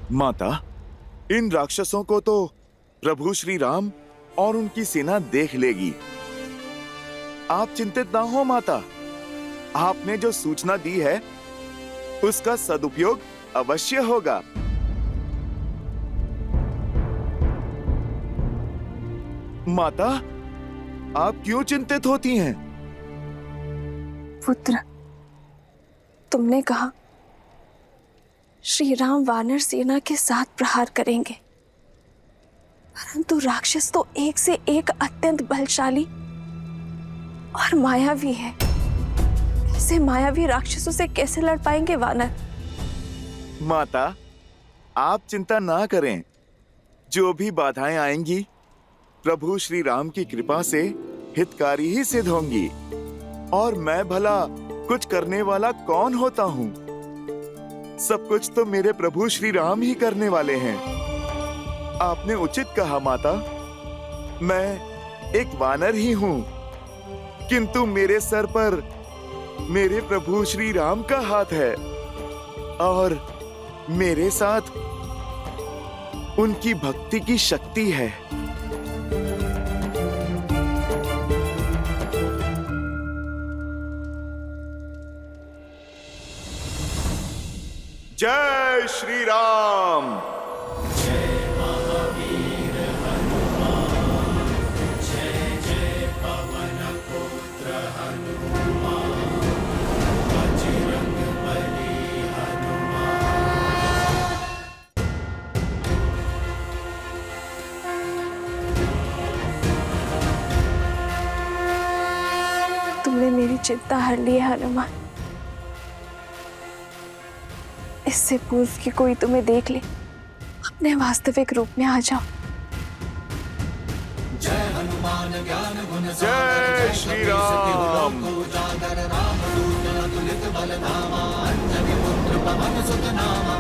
माता, इन राक्षसों को तो प्रभु श्री राम और उनकी सेना देख लेगी। आप चिंतित ना हो माता, आपने जो सूचना दी है उसका सदुपयोग अवश्य होगा। माता, आप क्यों चिंतित होती हैं? पुत्र, तुमने कहा श्री राम वानर सेना के साथ प्रहार करेंगे, परंतु राक्षस तो एक से एक अत्यंत बलशाली और मायावी है। ऐसे मायावी राक्षसों से कैसे लड़ पाएंगे वानर? माता, आप चिंता ना करें। जो भी बाधाएं आएंगी प्रभु श्री राम की कृपा से हितकारी ही सिद्ध होंगी। और मैं भला कुछ करने वाला कौन होता हूँ? सब कुछ तो मेरे प्रभु श्री राम ही करने वाले हैं। आपने उचित कहा माता, मैं एक वानर ही हूँ, किंतु मेरे सर पर मेरे प्रभु श्री राम का हाथ है और मेरे साथ उनकी भक्ति की शक्ति है। जय श्री राम। जय महावीर हनुमान, जय जय पवन पुत्र हनुमान, बजरंग बली हनुमान। तुमने मेरी चिंता हर ली है हनुमान। इससे पूर्व कि कोई तुम्हें देख ले, अपने वास्तविक रूप में आ जाओ। जय हनुमान ज्ञान गुण जय श्री राम। उजागर रामदूत अतुलित बल धामा, अंजनी पुत्र पवन सुत नामा।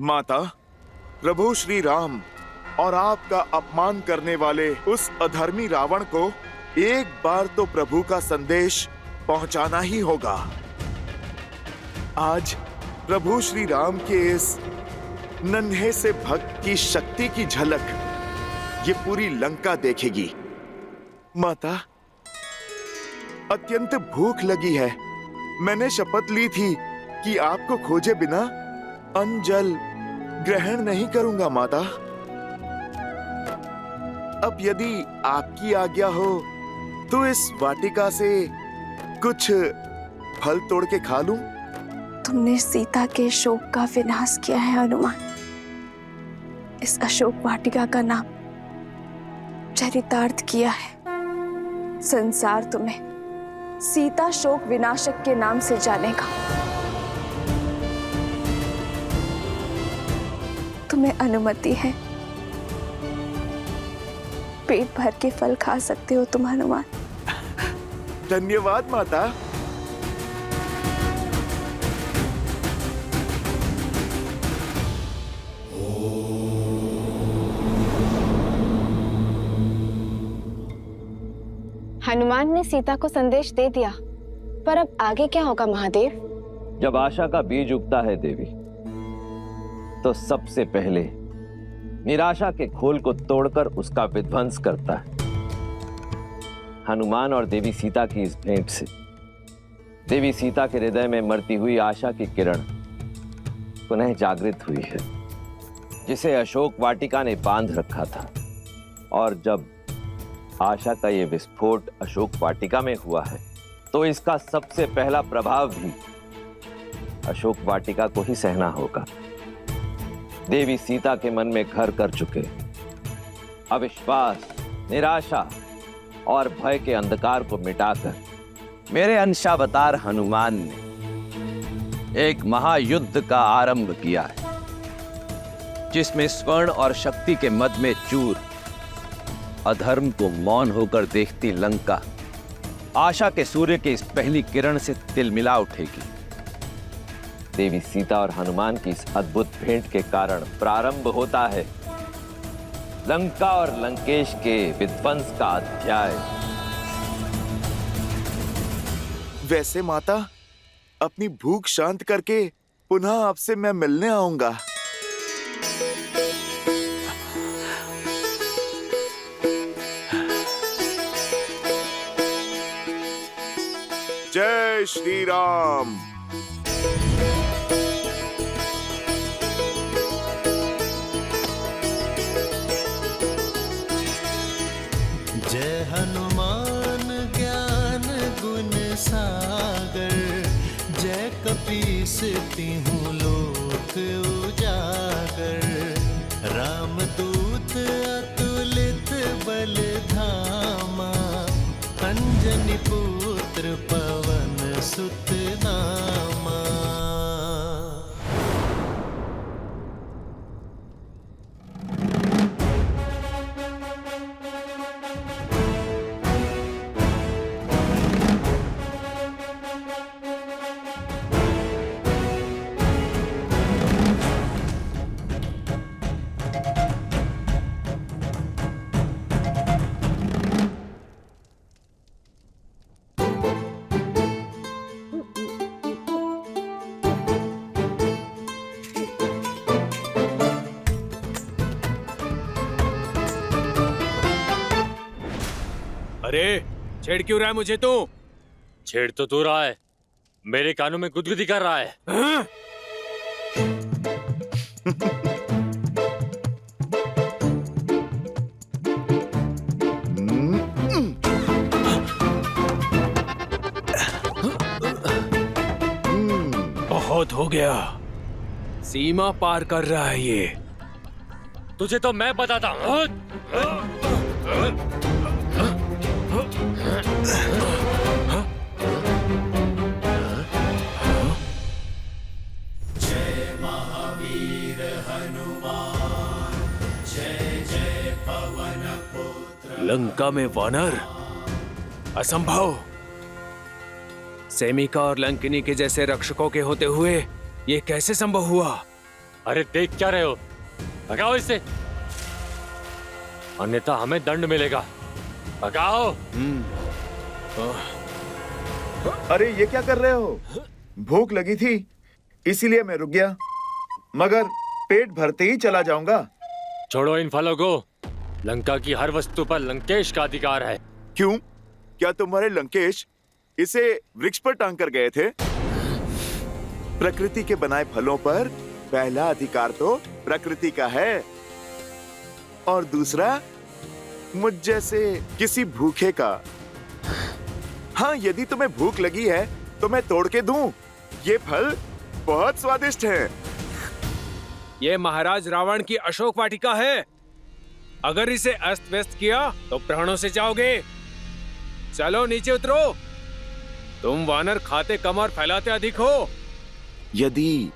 माता, प्रभु श्री राम और आपका अपमान करने वाले उस अधर्मी रावण को एक बार तो प्रभु का संदेश पहुंचाना ही होगा। आज प्रभु श्री राम के इस नन्हे से भक्त की शक्ति की झलक ये पूरी लंका देखेगी। माता, अत्यंत भूख लगी है। मैंने शपथ ली थी कि आपको खोजे बिना अन्न जल ग्रहण नहीं करूंगा माता। अब यदि आपकी आज्ञा हो तो इस वाटिका से कुछ फल तोड़ के खा लूं? तुमने सीता के शोक का विनाश किया है हनुमान। इस अशोक वाटिका का नाम चरितार्थ किया है। संसार तुम्हें सीता शोक विनाशक के नाम से जानेगा। तुम्हें अनुमति है, पेट भर के फल खा सकते हो तुम हनुमान। धन्यवाद माता। हनुमान ने सीता को संदेश दे दिया, पर अब आगे क्या होगा महादेव? जब आशा का बीज उगता है देवी, तो सबसे पहले निराशा के खोल को तोड़कर उसका विध्वंस करता है। हनुमान और देवी सीता की इस भेंट से देवी सीता के हृदय में मरती हुई आशा की किरण पुनः जागृत हुई है, जिसे अशोक वाटिका ने बांध रखा था। और जब आशा का ये विस्फोट अशोक वाटिका में हुआ है, तो इसका सबसे पहला प्रभाव भी अशोक वाटिका को ही सहना होगा। देवी सीता के मन में घर कर चुके अविश्वास, निराशा और भय के अंधकार को मिटाकर मेरे अंशावतार हनुमान ने एक महायुद्ध का आरंभ किया है, जिसमें स्वर्ण और शक्ति के मद में चूर, अधर्म को मौन होकर देखती लंका आशा के सूर्य की इस पहली किरण से तिलमिला उठेगी। देवी सीता और हनुमान की इस अद्भुत भेंट के कारण प्रारंभ होता है लंका और लंकेश के विध्वंस का अध्याय। वैसे माता, अपनी भूख शांत करके पुनः आपसे मैं मिलने आऊंगा। जय श्री राम। जय हनुमान ज्ञान गुण सागर, जय कपीस तिहुँ लोक उजागर। रामदूत अतुलित बल धामा, अंजनी पुत्र पवन सुत नामा। अरे छेड़ क्यों रहा है मुझे तू? छेड़ तो तू रहा है, मेरे कानों में गुदगुदी कर रहा है। हाँ? बहुत हो गया, सीमा पार कर रहा है ये। तुझे तो मैं बताता हूँ। लंका में वानर? असंभव। सेमिका और लंकिनी के जैसे रक्षकों के होते हुए ये कैसे संभव हुआ? अरे देख क्या रहे हो, भगाओ इससे, अन्यथा हमें दंड मिलेगा। भगाओ। अरे ये क्या कर रहे हो? भूख लगी थी इसीलिए मैं रुक गया, मगर पेट भरते ही चला जाऊंगा। छोड़ो इन फलों को, लंका की हर वस्तु पर लंकेश का अधिकार है। क्यों? क्या तुम्हारे लंकेश इसे वृक्ष पर टांग कर गए थे? प्रकृति के बनाए फलों पर पहला अधिकार तो प्रकृति का है, और दूसरा मुझ जैसे किसी भूखे का। हाँ, यदि तुम्हें भूख लगी है तो मैं तोड़ के दूं। ये फल बहुत स्वादिष्ट हैं। ये महाराज रावण की अशोक वाटिका है। अगर इसे अस्त व्यस्त किया तो प्राणों से जाओगे। चलो नीचे उतरो। तुम वानर खाते कम और फैलाते अधिक हो। यदि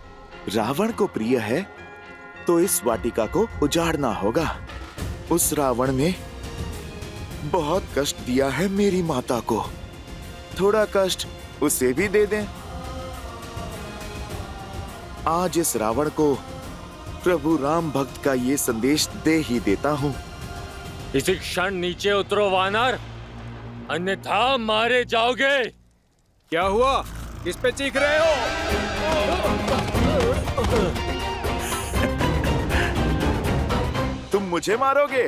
रावण को प्रिय है तो इस वाटिका को उजाड़ना होगा। उस रावण ने बहुत कष्ट दिया है मेरी माता को, थोड़ा कष्ट उसे भी दे दें। आज इस रावण को प्रभु राम भक्त का ये संदेश दे ही देता हूँ। इसी क्षण नीचे उतरो वानर, अन्यथा मारे जाओगे। क्या हुआ? किस पे चीख रहे हो? तुम मुझे मारोगे?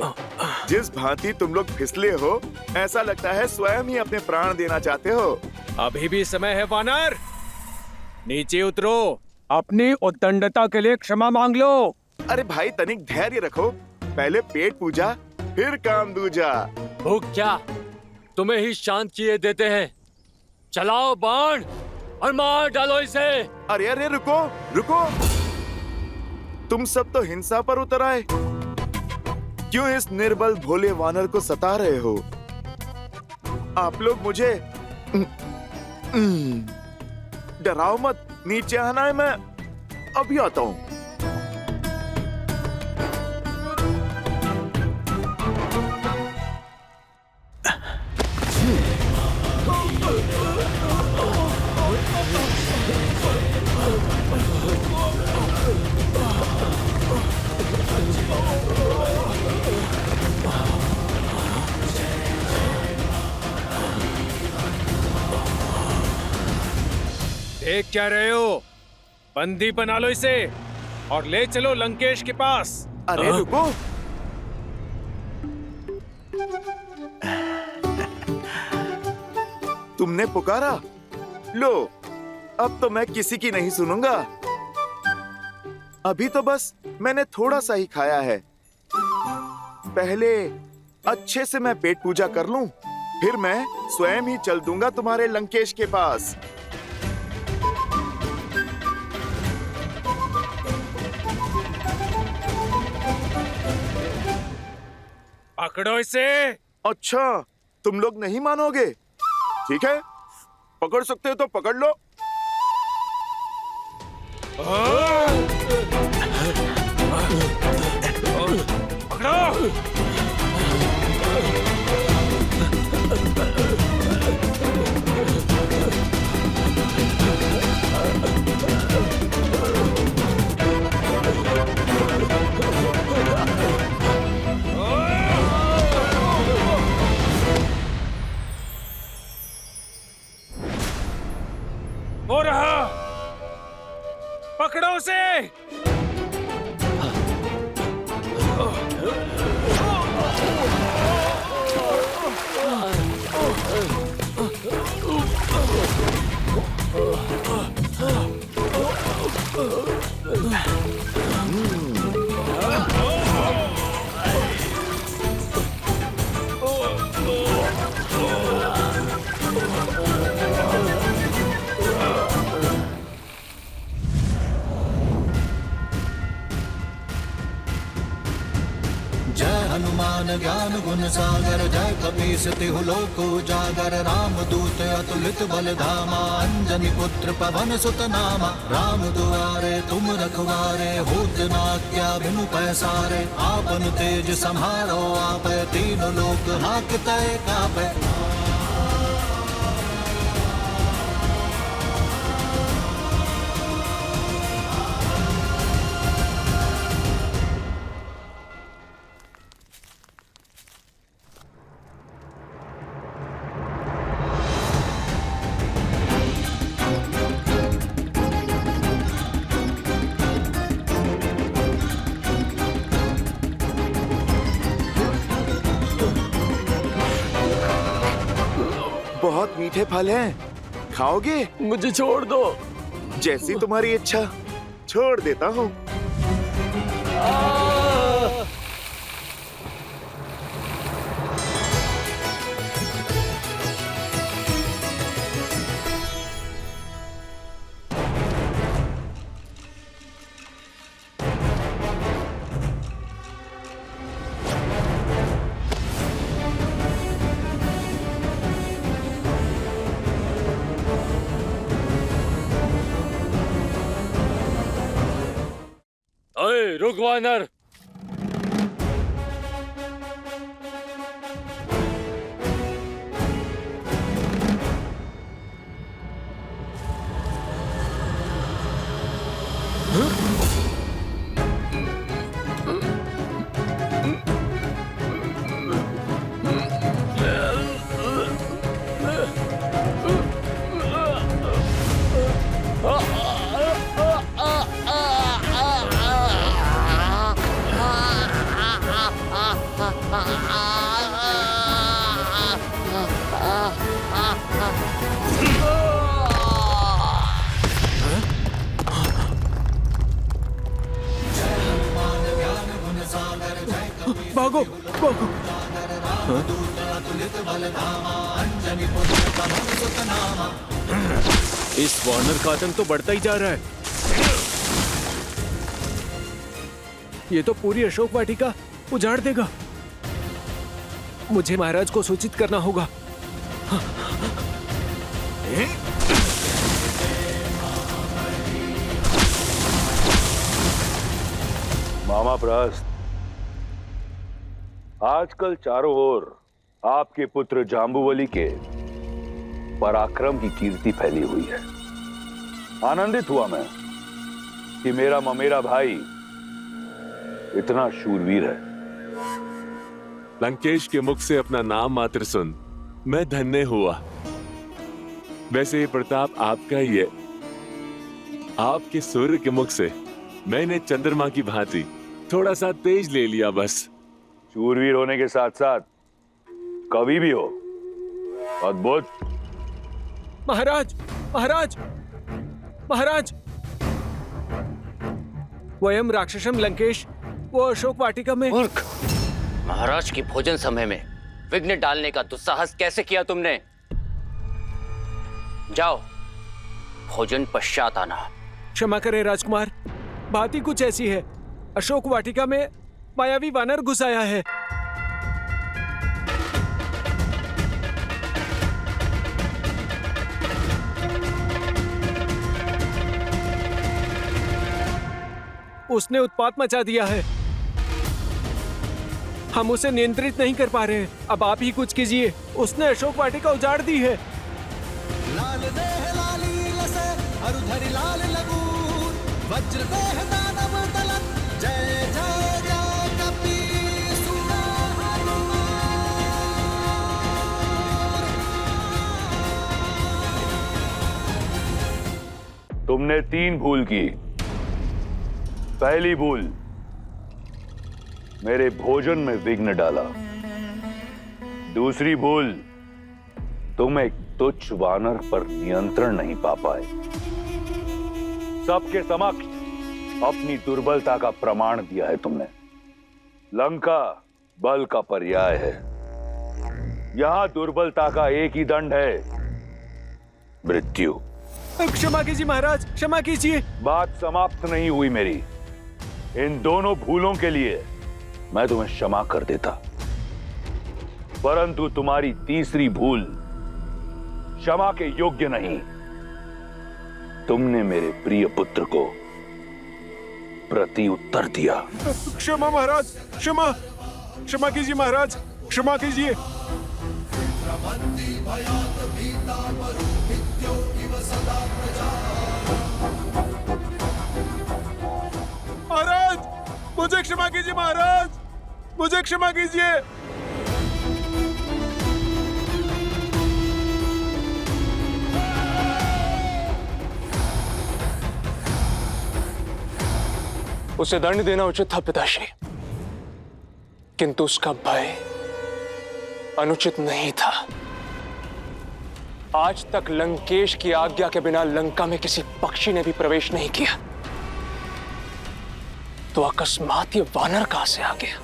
जिस भांति तुम लोग फिसले हो, ऐसा लगता है स्वयं ही अपने प्राण देना चाहते हो। अभी भी समय है वानर, नीचे उतरो। अपनी उद्दंडता के लिए क्षमा मांग लो। अरे भाई, तनिक धैर्य रखो, पहले पेट पूजा फिर काम दूजा। भूख क्या तुम्हें ही शांत किए देते हैं। चलाओ बाण और मार डालो इसे। अरे अरे रुको रुको, तुम सब तो हिंसा पर उतर आए। क्यों इस निर्बल भोले वानर को सता रहे हो? आप लोग मुझे डराओ मत, नीचे आना है, मैं अभी आता हूं। देख क्या रहे हो? बंदी बना लो इसे और ले चलो लंकेश के पास। अरे रुको, तुमने पुकारा, लो अब तो मैं किसी की नहीं सुनूंगा। अभी तो बस मैंने थोड़ा सा ही खाया है। पहले अच्छे से मैं पेट पूजा कर लूं, फिर मैं स्वयं ही चल दूंगा तुम्हारे लंकेश के पास। पकड़ो इसे। अच्छा, तुम लोग नहीं मानोगे? ठीक है, पकड़ सकते हो तो पकड़ लो। पकड़ो। हो रहा, पकड़ो उसे। जय हनुमान ज्ञान गुण सागर, जय कपीस तिहु लोक उजागर, राम दूत अतुलित बल धामा, अंजनी पुत्र पवन सुत नामा। राम दुआरे तुम रखवारे, होत न आज्ञा बिनु पैसारे, आपन तेज सम्हारो आपै, तीनों लोक हांकते कापै। बहुत मीठे फल हैं, खाओगे? मुझे छोड़ दो। जैसी तुम्हारी इच्छा, छोड़ देता हूँ। अरे रुक वानर। भागो भागो। इस वानर का आतंक तो बढ़ता ही जा रहा है। ये तो पूरी अशोक वाटिका उजाड़ देगा। मुझे महाराज को सूचित करना होगा। मामा प्रहस्त, आजकल चारों ओर आपके पुत्र जाम्बुवली के पराक्रम की कीर्ति फैली हुई है। आनंदित हुआ मैं कि मेरा ममेरा भाई इतना शूरवीर है। लंकेश के मुख से अपना नाम मात्र सुन मैं धन्य हुआ। वैसे ये प्रताप आपका ही है, आपके सूर्य के मुख से मैंने चंद्रमा की भांति थोड़ा सा तेज ले लिया बस। शूरवीर होने के साथ साथ कवि भी हो। अद्भुत। महाराज, महाराज, महाराज, वयम राक्षसम लंकेश वो अशोक वाटिका में। मूर्ख! महाराज की भोजन समय में विघ्न डालने का दुस्साहस कैसे किया तुमने? जाओ, भोजन पश्चात आना। क्षमा करें राजकुमार, बात ही कुछ ऐसी है। अशोक वाटिका में मायावी वानर घुस आया है। उसने उत्पात मचा दिया है। हम उसे नियंत्रित नहीं कर पा रहे हैं। अब आप ही कुछ कीजिए। उसने अशोक वाटिका उजाड़ दी है। लाल देह लाली लसे अरुधरि लाल लगूर वज्र देह दानव दलन जय जय जय कपीसुर। तुमने 3 भूल की। पहली भूल, मेरे भोजन में विघ्न डाला। दूसरी भूल, तुम एक तुच्छ वानर पर नियंत्रण नहीं पा पाए। सबके समक्ष अपनी दुर्बलता का प्रमाण दिया है तुमने। लंका बल का पर्याय है। यहां दुर्बलता का एक ही दंड है, मृत्यु। क्षमा कीजिए महाराज, क्षमा कीजिए। बात समाप्त नहीं हुई मेरी। इन दोनों भूलों के लिए मैं तुम्हें क्षमा कर देता, परंतु तुम्हारी तीसरी भूल क्षमा के योग्य नहीं। तुमने मेरे प्रिय पुत्र को प्रति उत्तर दिया। क्षमा महाराज, क्षमा, क्षमा कीजिए महाराज, क्षमा कीजिए। महाराज, मुझे क्षमा कीजिए महाराज, मुझे क्षमा कीजिए। उसे दंड देना उचित था पिताश्री, किंतु उसका भय अनुचित नहीं था। आज तक लंकेश की आज्ञा के बिना लंका में किसी पक्षी ने भी प्रवेश नहीं किया, तो अकस्मात ये वानर कहां से आ गया,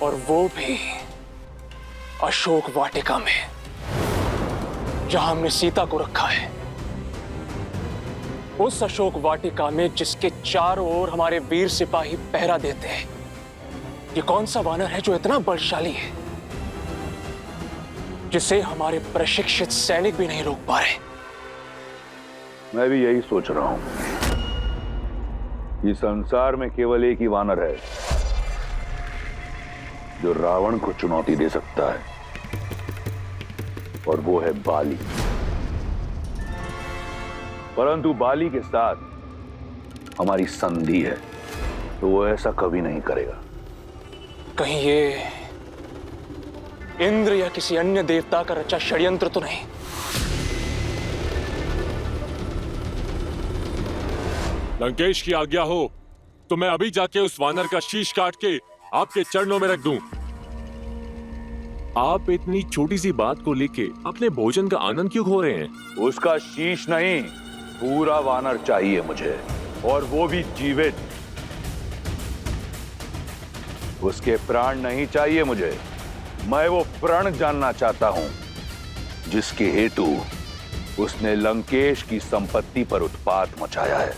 और वो भी अशोक वाटिका में, जहां हमने सीता को रखा है। उस अशोक वाटिका में जिसके चारों ओर हमारे वीर सिपाही पहरा देते हैं। ये कौन सा वानर है जो इतना बलशाली है, जिसे हमारे प्रशिक्षित सैनिक भी नहीं रोक पा रहे? मैं भी यही सोच रहा हूं कि संसार में केवल एक ही वानर है जो रावण को चुनौती दे सकता है, और वो है बाली। परंतु बाली के साथ हमारी संधि है, तो वो ऐसा कभी नहीं करेगा। कहीं ये इंद्र या किसी अन्य देवता का रचा षड्यंत्र तो नहीं? लंकेश की आज्ञा हो तो मैं अभी जाके उस वानर का शीश काट के आपके चरणों में रख दूं। आप इतनी छोटी सी बात को लेके अपने भोजन का आनंद क्यों खो रहे हैं? उसका शीश नहीं, पूरा वानर चाहिए मुझे, और वो भी जीवित। उसके प्राण नहीं चाहिए मुझे, मैं वो प्रण जानना चाहता हूं जिसके हेतु उसने लंकेश की संपत्ति पर उत्पात मचाया है।